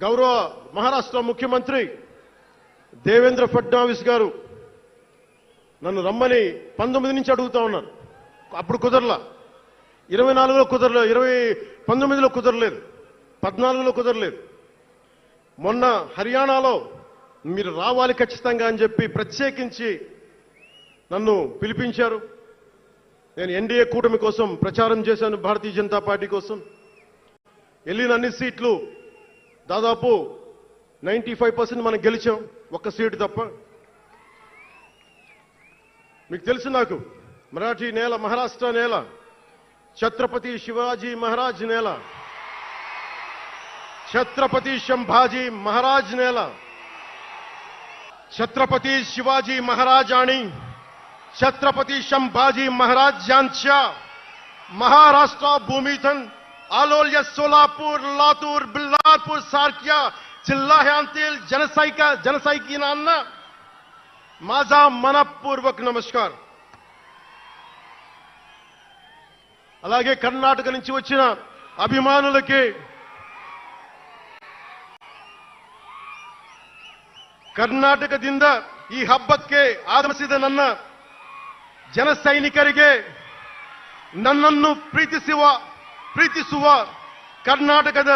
గౌరవ మహారాష్ట్ర ముఖ్యమంత్రి దేవేంద్ర ఫడ్నవీస్ గారు నన్ను రమ్మని 19 నుంచి అడుగుతా ఉన్నారు. అప్పుడు కుదరలా, 24లో కుదరలేదు, 19లో కుదరలేదు, 14లో కుదరలేదు. మొన్న హర్యానాలో మీరు రావాలి ఖచ్చితంగా అని చెప్పి ప్రత్యేకించి నన్ను పిలిపించారు. నేను ఎన్డీఏ కూటమి కోసం ప్రచారం చేశాను, భారతీయ జనతా పార్టీ కోసం. వెళ్ళిన అన్ని సీట్లు దాదాపు 95% మనం గెలిచాం, ఒక్క సీటు తప్ప. మీకు తెలుసు, నాకు మరాఠీ నేల, మహారాష్ట్ర నేల, ఛత్రపతి శివాజీ మహారాజ్ నేల, ఛత్రపతి సంభాజీ మహారాజ్ నేల, छत्रपती शिवाजी महाराज आणि छत्रपती संभाजी महाराज यांच्या महाराष्ट्र भूमीतून आलोल्य सोलापूर, लातूर, बिल्लारपूर सारख्या जिल्ह्यांतील जनसैनिकांना माझा मनपूर्वक नमस्कार. అలాగే కర్ణాటక నుంచి వచ్చిన అభిమానులకి, ಕರ್ನಾಟಕದಿಂದ ಈ ಹಬ್ಬಕ್ಕೆ ಆಗಮಿಸಿದ ನನ್ನ ಜನ ಸೈನಿಕರಿಗೆ, ನನ್ನನ್ನು ಪ್ರೀತಿಸುವ ಕರ್ನಾಟಕದ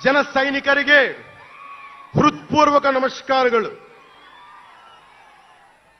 ಜನ ಸೈನಿಕರಿಗೆ ಹೃತ್ಪೂರ್ವಕ ನಮಸ್ಕಾರಗಳು.